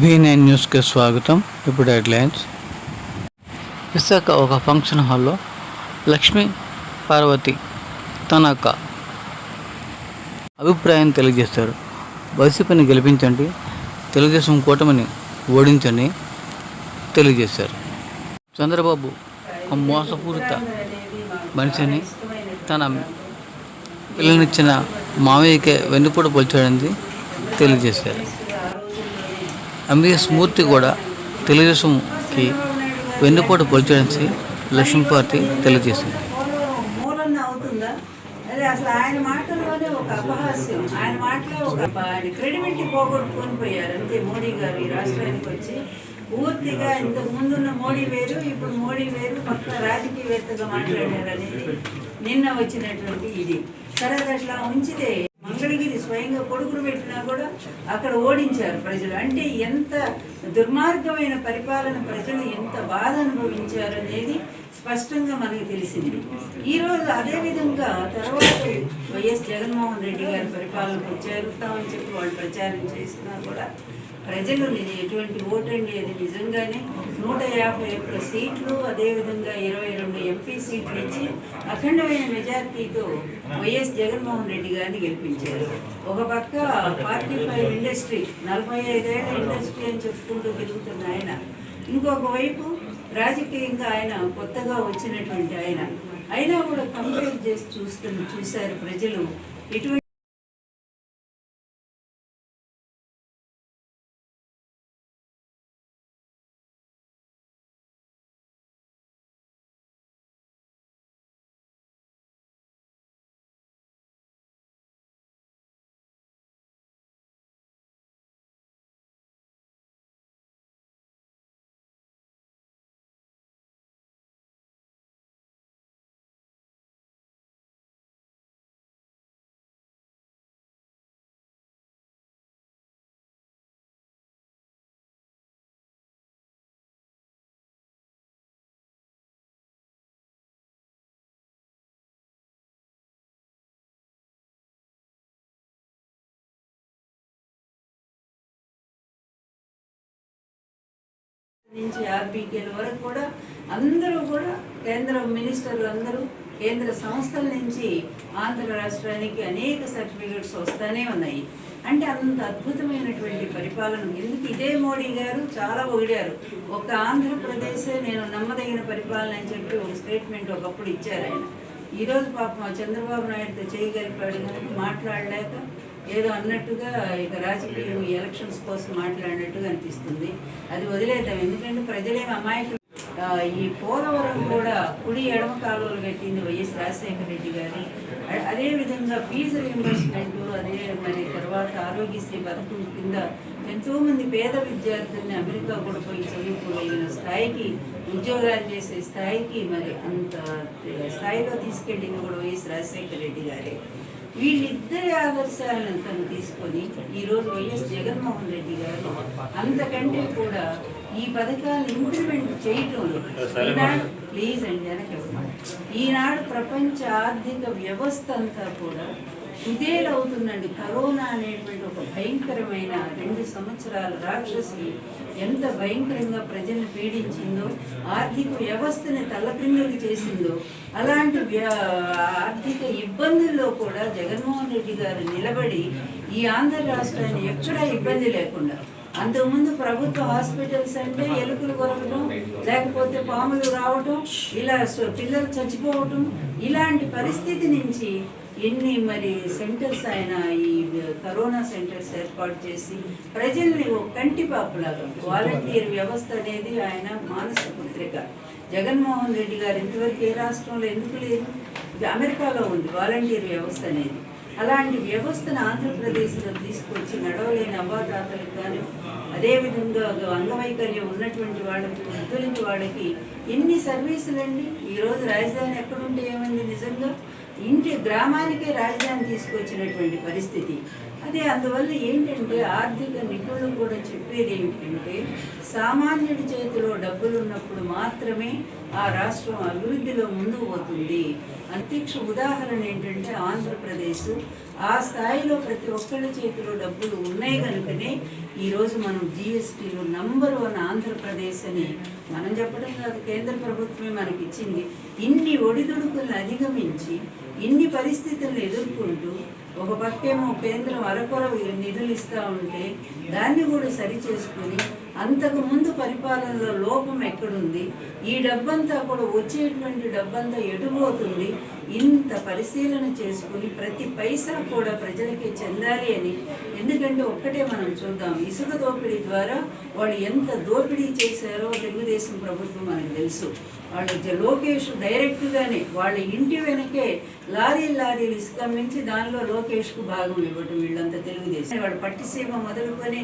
V9 న్యూస్కి స్వాగతం. ఇప్పుడు హెడ్లైన్స్. విశాఖ ఒక ఫంక్షన్ హాల్లో లక్ష్మీ పార్వతి తన అభిప్రాయం తెలియజేశారు. వైసీపీని గెలిపించండి, తెలుగుదేశం కూటమిని ఓడించండి తెలియజేశారు. చంద్రబాబు ఒక మోసపూరిత మనిషిని, తన పిల్లనిచ్చిన మామయ్యకే వెన్నుపూట పొలిచాడని తెలియజేశారు. ఎంవీఎస్ మూర్తి కూడా తెలుగుదేశంకి వెన్నుపోటు పొలిచడానికి లక్ష్మీపార్టీ తెలియజేసింది. అసలు ఆయన మాటల్లోనే ఒక అపహాస్యం, ఆయన మాటలో ఒక క్రెడిబిలిటీ పోగొట్టుకొని పోయారు అంతే. మోడీ గారు ఈ రాష్ట్రానికి వచ్చి పూర్తిగా ఇంతకు ముందున్న మోడీ వేరు, ఇప్పుడు మోడీ వేరు, పక్క రాజకీయవేత్తగా మాట్లాడారు అనేది నిన్న వచ్చినటువంటి ఇది. సరే అట్లా ఉంచితే మంగళగిరి స్వయంగా కొడుకులు పెట్టినా కూడా అక్కడ ఓడించారు ప్రజలు. అంటే ఎంత దుర్మార్గమైన పరిపాలన, ప్రజలు ఎంత బాధ అనుభవించారు అనేది స్పష్టంగా మనకి తెలిసింది. ఈరోజు అదేవిధంగా తర్వాత వైఎస్ జగన్మోహన్ రెడ్డి గారి పరిపాలనకు చేరుతామని చెప్పి వాళ్ళు ప్రచారం చేసినా కూడా ప్రజలు ఎటువంటి ఓటండి, అది నిజంగానే 151 సీట్లు, అదేవిధంగా 22 ఎంపీ సీట్లు ఇచ్చి అఖండమైన మెజార్టీతో వైఎస్ జగన్మోహన్ రెడ్డి గారిని గెలిపించారు. ఒక పక్క 45 ఇండస్ట్రీ, 45 ఏళ్ల ఇండస్ట్రీ అని చెప్పుకుంటూ తిరుగుతున్న ఆయన, ఇంకొక వైపు రాజకీయంగా ఆయన కొత్తగా వచ్చినటువంటి ఆయన, అయినా కూడా కంపేర్ చేసి చూశారు ప్రజలు. ఇటువంటి నుంచి ఆర్బీకేల వరకు కూడా అందరూ కూడా కేంద్ర మినిస్టర్లు అందరూ కేంద్ర సంస్థల నుంచి ఆంధ్ర రాష్ట్రానికి అనేక సర్టిఫికేట్స్ వస్తూనే ఉన్నాయి. అంటే అంత అద్భుతమైనటువంటి పరిపాలన. ఎందుకు ఇదే మోడీ గారు చాలా పొగిడారు, ఒక ఆంధ్రప్రదేశే నేను నమ్మదగిన పరిపాలన అని చెప్పి ఒక స్టేట్మెంట్ ఒకప్పుడు ఇచ్చారు ఆయన. ఈరోజు పాపం చంద్రబాబు నాయుడుతో చేయగలిపాడు కనుక మాట్లాడలేక ఏదో అన్నట్టుగా ఇక రాజకీయం ఎలక్షన్స్ కోసం మాట్లాడినట్టుగా అనిపిస్తుంది. అది వదిలేద్దాం, ఎందుకంటే ప్రజలేమి అమాయకులు. ఈ పోలవరం కూడా కుడి ఎడమ కాలువలు కట్టింది వైఎస్ రాజశేఖర రెడ్డి గారి. అదేవిధంగా ఫీజు రీయింబర్స్మెంట్, అదే మరి తర్వాత ఆరోగ్యశ్రీ పథకం కింద ఎంతోమంది పేద విద్యార్థుల్ని అమెరికా కూడా పోయి చదువుకోగలిగిన స్థాయికి, ఉద్యోగాలు చేసే స్థాయికి, మరి అంత స్థాయిలో తీసుకెళ్ళింది కూడా వైఎస్ రాజశేఖర రెడ్డి గారే. వీళ్ళిద్దరి ఆదర్శాలను తను తీసుకొని ఈరోజు వైఎస్ జగన్మోహన్ రెడ్డి గారు అంతకంటే కూడా ఈ పథకాలను ఇంప్లిమెంట్ చేయటంలో ఈనాడు ప్లీజ్ అండి ఈనాడు ప్రపంచ ఆర్థిక వ్యవస్థ అంతా కూడా కుదేలవుతుందండి. కరోనా అనేటువంటి ఒక భయంకరమైన 2 సంవత్సరాల రాక్షసి ఎంత భయంకరంగా ప్రజలను పీడించిందో, ఆర్థిక వ్యవస్థని తల్లక్రిందులు చేసిందో, అలాంటి ఆర్థిక ఇబ్బందుల్లో కూడా జగన్మోహన్ రెడ్డి గారు నిలబడి ఈ ఆంధ్ర రాష్ట్రాన్ని ఎక్కడా ఇబ్బంది లేకుండా, అంతకుముందు ప్రభుత్వ హాస్పిటల్స్ అంటే ఎలుకలు కొరకడం, లేకపోతే పాములు రావటం, ఇలా పిల్లలు చచ్చిపోవటం, ఇలాంటి పరిస్థితి నుంచి ఎన్ని మరి సెంటర్స్ ఆయన ఈ కరోనా సెంటర్స్ ఏర్పాటు చేసి ప్రజల్ని ఒక కంటిపాపులాగా, వాలంటీర్ వ్యవస్థ అనేది ఆయన మానస పుత్రిక. జగన్మోహన్ రెడ్డి గారు ఇంతవరకు ఏ రాష్ట్రంలో ఎందుకు లేదు, అమెరికాలో ఉంది వాలంటీర్ వ్యవస్థ అనేది. అలాంటి వ్యవస్థను ఆంధ్రప్రదేశ్లో తీసుకొచ్చి నడవలేని అవ్వాతాతలకు కానీ, అదేవిధంగా అంగవైకల్యం ఉన్నటువంటి వాళ్ళకి, వృద్ధులకి, వాళ్ళకి ఎన్ని సర్వీసులండి. ఈరోజు రాజధాని ఎక్కడుంటే ఏమండి, నిజంగా ఇంటి గ్రామానికే రాజధాని తీసుకొచ్చినటువంటి పరిస్థితి. అదే అందువల్ల ఏంటంటే ఆర్థిక నిపుణులు కూడా చెప్పేది ఏమిటంటే సామాన్యుడి చేతిలో డబ్బులు ఉన్నప్పుడు మాత్రమే ఆ రాష్ట్రం అభివృద్ధిలో ముందుకు పోతుంది. అంతరిక్ష ఉదాహరణ ఏంటంటే ఆంధ్రప్రదేశ్. ఆ స్థాయిలో ప్రతి ఒక్కళ్ళ చేతిలో డబ్బులు ఉన్నాయి కనుకనే ఈరోజు మనం జిఎస్టీలో నంబర్ 1 ఆంధ్రప్రదేశ్ అని మనం చెప్పడం కాదు, కేంద్ర ప్రభుత్వమే మనకి ఇచ్చింది. ఇన్ని ఒడిదుడుకులను అధిగమించి ఇన్ని పరిస్థితులను ఎదుర్కొంటూ ఒక పక్కేమో కేంద్రం అరకొర నిధులు ఇస్తూ ఉంటే దాన్ని కూడా సరి చేసుకుని అంతకుముందు పరిపాలనలో లోపం ఎక్కడుంది, ఈ డబ్బంతా కూడా వచ్చేటువంటి డబ్బంతా ఎటుపోతుంది, ఇంత పరిశీలన చేసుకుని ప్రతి పైసా కూడా ప్రజలకే చెందాలి అని. ఎందుకంటే ఒక్కటే మనం చూద్దాం, ఇసుక దోపిడీ ద్వారా వాళ్ళు ఎంత దోపిడీ చేశారో తెలుగుదేశం ప్రభుత్వం మనకు తెలుసు. వాళ్ళు లోకేష్ డైరెక్ట్గానే వాళ్ళ ఇంటి వెనకే లారీలు ఇసుక మించి దానిలో లోకేష్కు భాగం ఇవ్వటం వీళ్ళంతా తెలుగుదేశం. వాళ్ళు పట్టిసీమ మొదలుకొని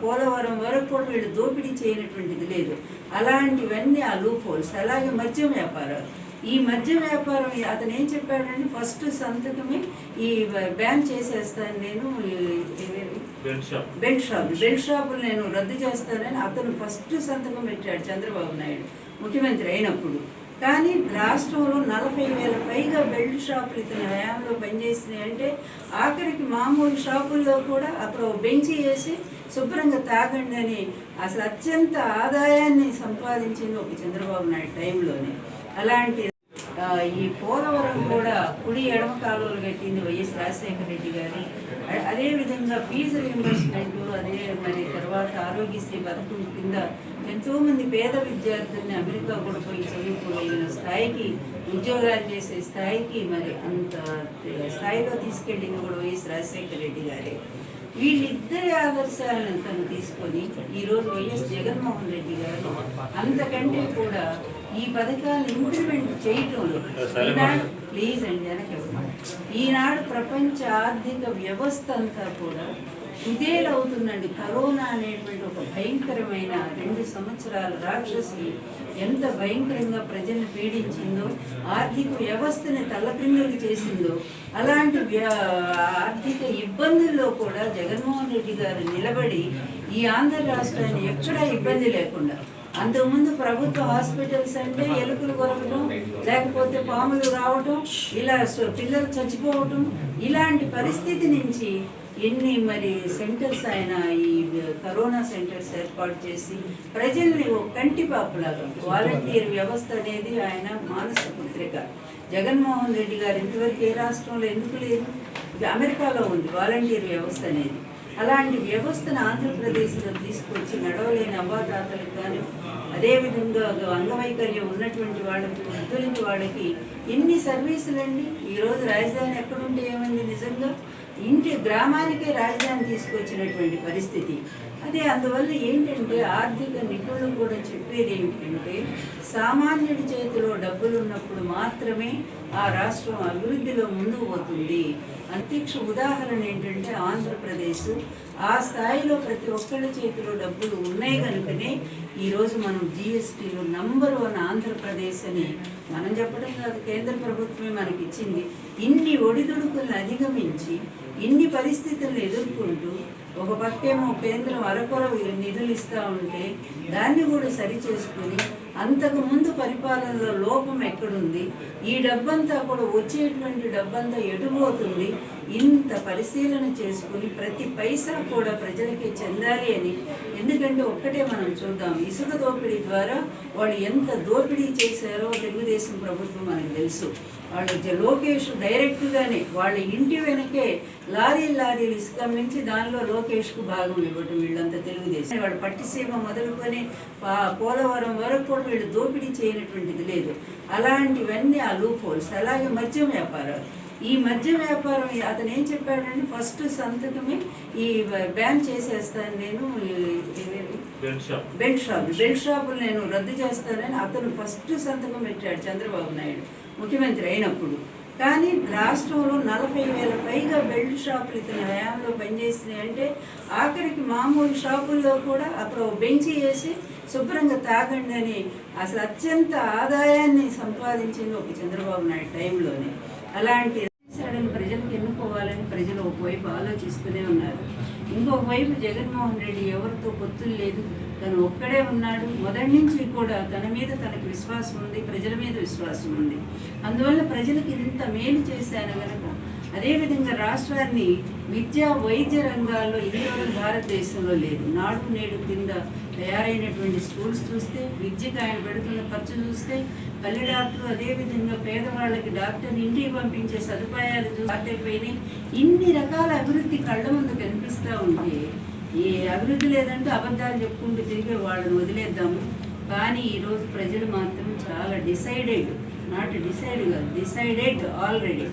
పోలవరం వరకు కూడా వీళ్ళు దోపిడీ చేయనటువంటిది లేదు. అలాంటివన్నీ ఆ లూప్ హోల్స్. అలాగే మద్యం వ్యాపారాలు, ఈ మద్యం వ్యాపారం అతను ఏం చెప్పాడంటే ఫస్ట్ సంతకమే ఈ బ్యాన్ చేసేస్తాను నేను, బెల్ట్ షాపులు నేను రద్దు చేస్తానని అతను ఫస్ట్ సంతకం పెట్టాడు చంద్రబాబు నాయుడు ముఖ్యమంత్రి అయినప్పుడు. కానీ రాష్ట్రంలో 40,000 పైగా బెల్ట్ షాపులు ఇతని హయాంలో పనిచేసినాయి. అంటే ఆఖరికి మామూలు షాపుల్లో కూడా అక్కడ బెంచి వేసి శుభ్రంగా తాగండి అని అసలు అత్యంత ఆదాయాన్ని సంపాదించింది ఒక చంద్రబాబు నాయుడు టైంలోనే. అలాంటి ఈ పోలవరం కూడా కుడి ఎడమ కాలువలు కట్టింది వైఎస్ రాజశేఖర రెడ్డి గారు. అదేవిధంగా ఫీజు రీయింబర్స్మెంట్, అదే మరి తర్వాత ఆరోగ్యశ్రీ పథకం కింద ఎంతోమంది పేద విద్యార్థుల్ని అమెరికా కూడా పోయి చదువుకోగలిగిన స్థాయికి, ఉద్యోగాలు చేసే స్థాయికి మరి అంత స్థాయిలో తీసుకెళ్ళింది కూడా వైఎస్ రాజశేఖర రెడ్డి గారే. వీళ్ళిద్దరి ఆదర్శాలను తను తీసుకొని ఈరోజు వైఎస్ జగన్మోహన్ రెడ్డి గారు అంతకంటే కూడా ఈ పథకాలను ఇంప్లిమెంట్ చేయటంలో ఈనాడు ప్లీజ్ అండి ఈనాడు ప్రపంచ ఆర్థిక వ్యవస్థ అంతా కూడా కుదేలవుతుందండి. కరోనా అనేటువంటి ఒక భయంకరమైన 2 సంవత్సరాల రాక్షసి ఎంత భయంకరంగా ప్రజలను పీడించిందో, ఆర్థిక వ్యవస్థని తల్లకిందులు చేసిందో, అలాంటి ఆర్థిక ఇబ్బందుల్లో కూడా జగన్మోహన్ రెడ్డి గారు నిలబడి ఈ ఆంధ్ర రాష్ట్రాన్ని ఎక్కడా ఇబ్బంది లేకుండా, అంతకుముందు ప్రభుత్వ హాస్పిటల్స్ అంటే ఎలుకలు కొరకటం, లేకపోతే పాములు రావటం, ఇలా పిల్లలు చచ్చిపోవటం, ఇలాంటి పరిస్థితి నుంచి ఎన్ని మరి సెంటర్స్ ఆయన ఈ కరోనా సెంటర్స్ ఏర్పాటు చేసి ప్రజల్ని ఒక కంటిపాపులాగా వాలంటీర్ వ్యవస్థ అనేది ఆయన మానస పుత్రిక. జగన్మోహన్ రెడ్డి గారు ఇంతవరకు ఏ రాష్ట్రంలో ఎందుకు లేదు, అమెరికాలో ఉంది వాలంటీర్ వ్యవస్థ అనేది. అలాంటి వ్యవస్థను ఆంధ్రప్రదేశ్లో తీసుకొచ్చి నడవలేని అవ్వాతాతలకు కానీ, అదేవిధంగా అంగవైకల్యం ఉన్నటువంటి వాళ్ళకి, వృద్ధులకి, వాళ్ళకి ఎన్ని సర్వీసులండి. ఈరోజు రాజధాని ఎక్కడుంటే ఏమండి, నిజంగా ఇంటి గ్రామానికే రాజధాని తీసుకొచ్చినటువంటి పరిస్థితి. అదే అందువల్ల ఏంటంటే ఆర్థిక నిపుణులు కూడా చెప్పేది ఏమిటంటే సామాన్యుడి చేతిలో డబ్బులు ఉన్నప్పుడు మాత్రమే ఆ రాష్ట్రం అభివృద్ధిలో ముందుకు పోతుంది. అంతరిక్ష ఉదాహరణ ఏంటంటే ఆంధ్రప్రదేశ్. ఆ స్థాయిలో ప్రతి ఒక్కళ్ళ చేతిలో డబ్బులు ఉన్నాయి కనుకనే ఈరోజు మనం జిఎస్టీలో నంబర్ 1 ఆంధ్రప్రదేశ్ అని మనం చెప్పడం కాదు, కేంద్ర ప్రభుత్వమే మనకి ఇచ్చింది. ఇన్ని ఒడిదుడుకులను అధిగమించి ఇన్ని పరిస్థితులను ఎదుర్కొంటూ ఒక పక్కేమో కేంద్రం అరకొర నిధులు ఇస్తూ ఉంటే దాన్ని కూడా సరి చేసుకుని అంతకుముందు పరిపాలనలో లోపం ఎక్కడుంది, ఈ డబ్బంతా కూడా వచ్చేటువంటి డబ్బంతా ఎటుపోతుంది, ఇంత పరిశీలన చేసుకుని ప్రతి పైసా కూడా ప్రజలకే చెందాలి అని. ఎందుకంటే ఒక్కటే మనం చూద్దాం, ఇసుక దోపిడీ ద్వారా వాళ్ళు ఎంత దోపిడీ చేశారో తెలుగుదేశం ప్రభుత్వం మనకు తెలుసు. వాళ్ళు లోకేష్ డైరెక్ట్గానే వాళ్ళ ఇంటి వెనకే లారీలు ఇసుక మించి దానిలో లోకేష్కు భాగం ఇవ్వటం వీళ్ళంతా తెలుగుదేశం. వాళ్ళు పట్టిసీమ మొదలుకొని పోలవరం వరకు కూడా వీళ్ళు దోపిడీ చేయనటువంటిది లేదు. అలాంటివన్నీ ఆ లూప్ హోల్స్. అలాగే మద్యం వ్యాపారాలు, ఈ మద్యం వ్యాపారం అతను ఏం చెప్పాడంటే ఫస్ట్ సంతకమే ఈ బ్యాన్ చేసేస్తాను నేను, బెల్ట్ షాపులు నేను రద్దు చేస్తానని అతను ఫస్ట్ సంతకం పెట్టాడు చంద్రబాబు నాయుడు ముఖ్యమంత్రి అయినప్పుడు. కానీ రాష్ట్రంలో 40,000 పైగా బెల్ట్ షాపులు ఇతని హయాంలో పనిచేసినాయి. అంటే ఆఖరికి మామూలు షాపుల్లో కూడా అక్కడ బెంచి వేసి శుభ్రంగా తాగండి అని అసలు అత్యంత ఆదాయాన్ని సంపాదించింది ఒక చంద్రబాబు నాయుడు టైంలోనే. అలాంటి ప్రజలకు ఎన్నుకోవాలి. ఇవ్వాలని ప్రజలు ఒకవైపు ఆలోచిస్తూనే ఉన్నారు. ఇంకొక వైపు జగన్మోహన్ రెడ్డి ఎవరితో పొత్తులు లేదు, తను ఒక్కడే ఉన్నాడు. మొదటి నుంచి కూడా తన మీద తనకు విశ్వాసం ఉంది, ప్రజల మీద విశ్వాసం ఉంది. అందువల్ల ప్రజలకు ఇంత మేలు చేశాను కనుక, అదేవిధంగా రాష్ట్రాన్ని విద్యా వైద్య రంగాల్లో ఇంతవరకు భారతదేశంలో లేదు. నాడు నేడు కింద తయారైనటువంటి స్కూల్స్ చూస్తే, విద్యకు ఆయన పెడుతున్న ఖర్చు చూస్తే, పల్లె డాక్టర్, అదేవిధంగా పేదవాళ్ళకి డాక్టర్ని ఇంటికి పంపించే సదుపాయాలు చూసిపోయినాయి. ఇన్ని రకాల అభివృద్ధి కళ్ళ ముందు కనిపిస్తూ ఉంటే, ఏ అభివృద్ధి లేదంటే అబద్ధాలు చెప్పుకుంటూ తిరిగే వాళ్ళని వదిలేద్దాము. కానీ ఈరోజు ప్రజలు మాత్రం చాలా డిసైడెడ్, నాట్ డిసైడ్ కాదు, డిసైడెడ్ ఆల్రెడీ.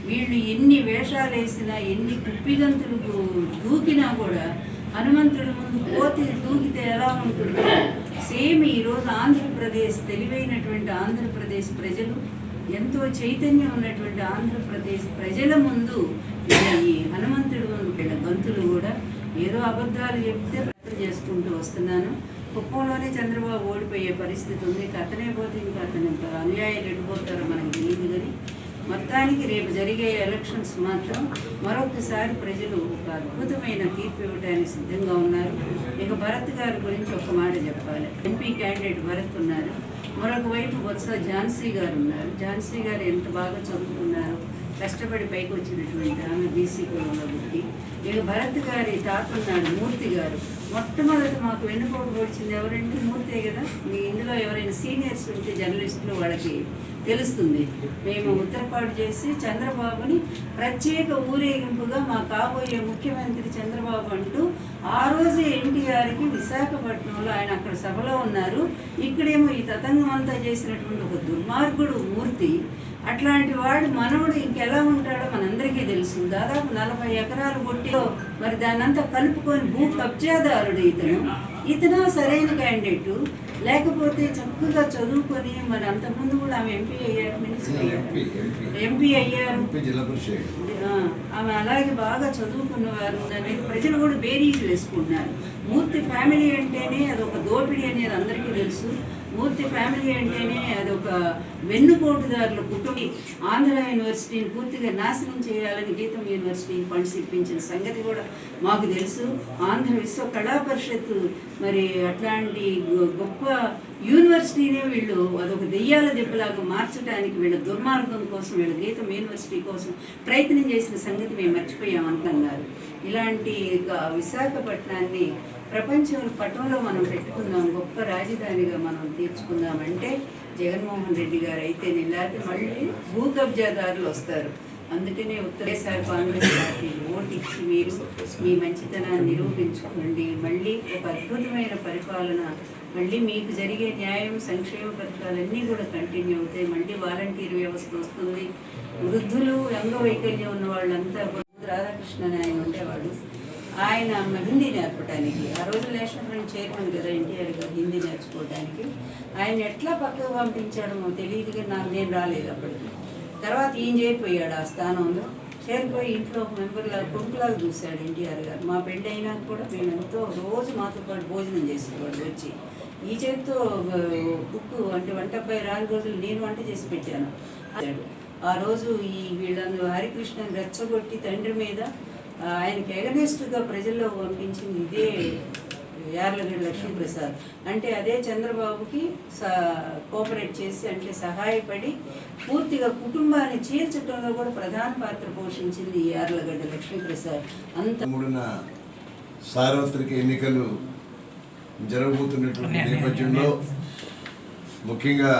వీళ్ళు ఎన్ని వేషాలు వేసినా, ఎన్ని కుప్పిగంతులు దూకినా కూడా హనుమంతుడి ముందు కోతి దూకితే ఎలా ఉంటుందో సేమ్ ఈరోజు ఆంధ్రప్రదేశ్, తెలివైనటువంటి ఆంధ్రప్రదేశ్ ప్రజలు, ఎంతో చైతన్యం ఉన్నటువంటి ఆంధ్రప్రదేశ్ ప్రజల ముందు ఈ హనుమంతుడి ముందు గంతులు కూడా ఏదో అబద్ధాలు చెప్తే ప్రయత్నం చేసుకుంటూ వస్తున్నాను. కుప్పంలోనే చంద్రబాబు ఓడిపోయే పరిస్థితి ఉంది. అతనే పోతే ఇంకా అతను అన్యాయాలు ఎడిపోతారో మనకు తెలియదు. కానీ మొత్తానికి రేపు జరిగే ఎలక్షన్స్ మాత్రం మరొకసారి ప్రజలు ఒక అద్భుతమైన తీర్పు ఇవ్వడానికి సిద్ధంగా ఉన్నారు. ఇక భరత్ గారి గురించి ఒక మాట చెప్పాలి. ఎంపీ క్యాండిడేట్ భరత్ ఉన్నారు, మరొక వైపు బొత్స ఝాన్సీ గారు ఉన్నారు. ఝాన్సీ గారు ఎంత బాగా చదువుకున్నారు, కష్టపడి పైకి వచ్చినటువంటి ఆమె బీసీ కులంలో పుట్టి. ఇక భరత్ గారి తాత ఉన్నాడు మూర్తి గారు. మొట్టమొదటి మాకు వెన్నుపోటు పొడిచింది ఎవరంటే మూర్తే కదా. మీ ఇందులో ఎవరైనా సీనియర్స్ ఉంటే జర్నలిస్టులు వాళ్ళకి తెలుస్తుంది. మేము ఉత్తరపాటు చేసి చంద్రబాబుని ప్రత్యేక ఊరేగింపుగా మా కాబోయే ముఖ్యమంత్రి చంద్రబాబు అంటూ ఆ రోజు ఎన్టీఆర్కి విశాఖపట్నంలో ఆయన అక్కడ సభలో ఉన్నారు. ఇక్కడేమో ఈ తతంగం అంతా చేసినటువంటి ఒక దుర్మార్గుడు మూర్తి. అట్లాంటి వాడు మనవుడు ఇంకెలా ఉంటాడో మనందరికీ తెలుసు. దాదాపు 40 ఎకరాలు కొట్టి మరి దాన్నంతా కలుపుకొని భూ కబ్జాదారుడు ఇతను సరైన క్యాండిడేటు. లేకపోతే చక్కగా చదువుకొని మరి అంతకుముందు కూడా ఆమె ఎంపీ అయ్యారు, మినిస్టర్ అయ్యారు, ఎంపీ అయ్యారు, ఆమె అలాగే బాగా చదువుకున్నవారు అనేది ప్రజలు కూడా బేరీజ్ వేసుకుంటున్నారు. మూర్తి ఫ్యామిలీ అంటేనే అదొక దోపిడీ అనేది అందరికీ తెలుసు. మూర్తి ఫ్యామిలీ అంటేనే అదొక వెన్నుపోటుదారుల కుటుంబం. ఆంధ్ర యూనివర్సిటీని పూర్తిగా నాశనం చేయాలని గీతం యూనివర్సిటీకి ఫండ్స్ ఇప్పించిన సంగతి కూడా మాకు తెలుసు. ఆంధ్ర విశ్వ కళా పరిషత్తు మరి అట్లాంటి గొప్ప యూనివర్సిటీనే వీళ్ళు అదొక దెయ్యాల దెబ్బలాగా మార్చడానికి వీళ్ళ దుర్మార్గం కోసం, వీళ్ళ గీతం యూనివర్సిటీ కోసం ప్రయత్నం చేసిన సంగతి మేము మర్చిపోయామంటున్నారు. ఇలాంటి విశాఖపట్నాన్ని ప్రపంచం పటంలో మనం పెట్టుకుందాం, గొప్ప రాజధానిగా మనం తీర్చుకుందామంటే జగన్మోహన్ రెడ్డి గారు అయితే నిలాది మళ్ళీ భూ కబ్జాదారులు వస్తారు. అందుకనే ఉత్తరేసారి కాంగ్రెస్ పార్టీ ఓటు ఇచ్చి మీరు మీ మంచితనాన్ని నిరూపించుకోండి. మళ్ళీ ఒక అద్భుతమైన పరిపాలన, మళ్ళీ మీకు జరిగే న్యాయం, సంక్షేమ పథకాలన్నీ కూడా కంటిన్యూ అవుతాయి. మళ్ళీ వాలంటీర్ వ్యవస్థ వస్తుంది. వృద్ధులు, అంగవైకల్యం ఉన్న వాళ్ళంతా రాధాకృష్ణ ఆయన ఉండేవాడు. ఆయన హిందీ నేర్పడానికి ఆ రోజు నేషనల్ ఫ్రంట్ చైర్మన్ కదా ఎన్టీఆర్ గారు, హిందీ నేర్చుకోవడానికి ఆయన ఎట్లా పక్కకు పంపించాడో తెలియదు. కానీ నేను రాలేదు అప్పటికి. తర్వాత ఈయన చేరిపోయాడు ఆ స్థానంలో. చేరిపోయి ఇంట్లో ఒక మెంబర్లాగా, కొడుకులాగా చూశాడు ఎన్టీఆర్ గారు. మా పెళ్ళి అయినా కూడా మేము ఎంతో రోజు మాతో పాటు భోజనం చేసేవాడు వచ్చి. ఈ చేతితో కుక్కు అంటే వంట అబ్బాయి రాని రోజులు నేను వంట చేసి పెట్టాను. ఆ రోజు ఈ వీళ్ళందరూ హరికృష్ణని రెచ్చగొట్టి తండ్రి మీద ఆయనకి ఎగనెస్ట్గా ప్రజల్లో పంపించింది ఇదే యార్లగడ్డ లక్ష్మీప్రసాద్. అంటే అదే చంద్రబాబుకి కోఆపరేట్ చేసి, అంటే సహాయపడి పూర్తిగా కుటుంబాన్ని చేర్చడంలో కూడా ప్రధాన పాత్ర పోషించింది ఈ యార్లగడ్డ లక్ష్మీప్రసాద్. అంత సార్వత్రిక ఎన్నికలు జరగబోతున్నటువంటి నేపథ్యంలో ముఖ్యంగా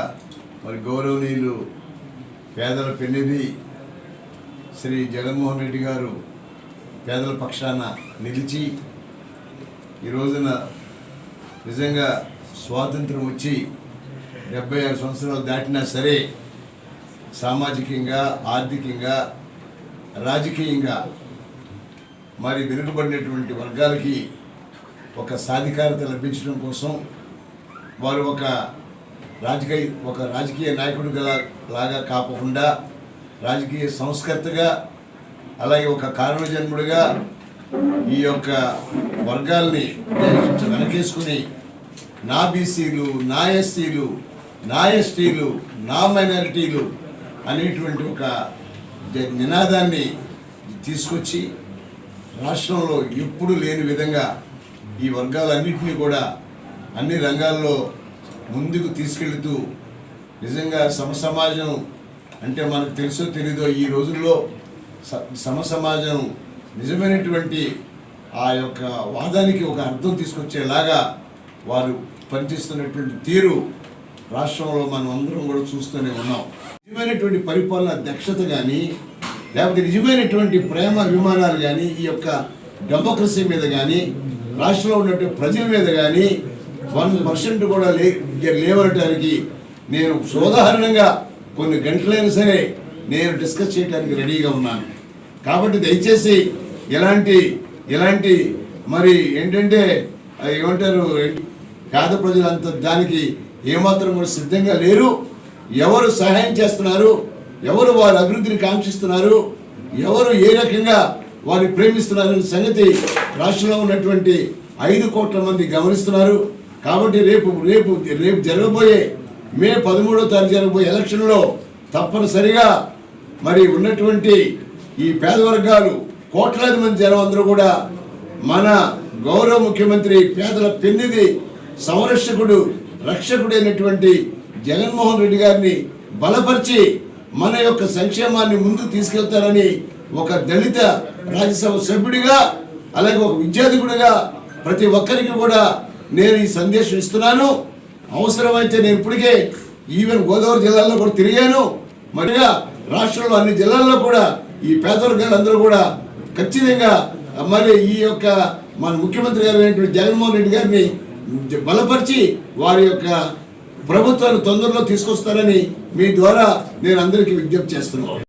మరి గౌరవనీయులు పేదల పెన్నిధి శ్రీ జగన్మోహన్ రెడ్డి గారు పేదల పక్షాన నిలిచి ఈ రోజున నిజంగా స్వాతంత్రం వచ్చి 76 సంవత్సరాలు దాటినా సరే సామాజికంగా, ఆర్థికంగా, రాజకీయంగా మరి వెనుకబడినటువంటి వర్గాలకి ఒక సాధికారత లభించడం కోసం వారు ఒక రాజకీయ నాయకుడు లాగా కాకుండా రాజకీయ సంస్కర్తగా, అలాగే ఒక కారణజన్ముడిగా ఈ యొక్క వర్గాల్ని వెనకేసుకుని నా బీసీలు, నా ఎస్సీలు, నా ఎస్టీలు, నా మైనారిటీలు అనేటువంటి ఒక నినాదాన్ని తీసుకొచ్చి రాష్ట్రంలో ఎప్పుడు లేని విధంగా ఈ వర్గాలన్నింటినీ కూడా అన్ని రంగాల్లో ముందుకు తీసుకెళ్తూ నిజంగా సమసమాజం అంటే మనకు తెలుసో తెలీదో ఈ రోజుల్లో సమసమాజం నిజమైనటువంటి ఆ యొక్క వాదానికి ఒక అర్థం తీసుకొచ్చేలాగా వారు పనిచేస్తున్నటువంటి తీరు రాష్ట్రంలో మనం అందరం కూడా చూస్తూనే ఉన్నాం. నిజమైనటువంటి పరిపాలన దక్షత కానీ లేకపోతే నిజమైనటువంటి ప్రేమ అభిమానాలు కానీ ఈ యొక్క డెమోక్రసీ మీద కానీ రాష్ట్రంలో ఉన్నటువంటి ప్రజల మీద కానీ 1% కూడా లేవనటానికి నేను సోదాహరణంగా కొన్ని గంటలైనా సరే నేను డిస్కస్ చేయడానికి రెడీగా ఉన్నాను. కాబట్టి దయచేసి ఎలాంటి మరి ఏంటంటే ఏమంటారు పేద ప్రజలంతా దానికి ఏమాత్రం కూడా సిద్ధంగా లేరు. ఎవరు సహాయం చేస్తున్నారు, ఎవరు వారి అభివృద్ధిని కాంక్షిస్తున్నారు, ఎవరు ఏ రకంగా వారిని ప్రేమిస్తున్నారనే సంగతి రాష్ట్రంలో ఉన్నటువంటి 5 కోట్ల మంది గమనిస్తున్నారు. కాబట్టి రేపు జరగబోయే మే 13వ తారీఖు జరగబోయే ఎలక్షన్లో తప్పనిసరిగా మరి ఉన్నటువంటి ఈ పేద వర్గాలు కోట్లాది మంది జనం అందరూ కూడా మన గౌరవ ముఖ్యమంత్రి పేదల పెన్నిధి సంరక్షకుడు రక్షకుడైనటువంటి జగన్మోహన్ రెడ్డి గారిని బలపరిచి మన యొక్క సంక్షేమాన్ని ముందుకు తీసుకెళ్తారని ఒక దళిత రాజ్యసభ సభ్యుడిగా అలాగే ఒక విద్యార్థికుడిగా ప్రతి ఒక్కరికి కూడా నేను ఈ సందేశం ఇస్తున్నాను. అవసరమైతే నేను ఇప్పటికే ఈవెన్ గోదావరి జిల్లాలో కూడా తిరిగాను. మరిగా రాష్ట్రంలో అన్ని జిల్లాల్లో కూడా ఈ పేద వర్గాలందరూ కూడా ఖచ్చితంగా మరి ఈ యొక్క మన ముఖ్యమంత్రి గారు అయినటువంటి జగన్మోహన్ రెడ్డి గారిని బలపరిచి వారి యొక్క ప్రభుత్వాన్ని తొందరలో తీసుకొస్తారని మీ ద్వారా నేను అందరికీ విజ్ఞప్తి చేస్తున్నాను.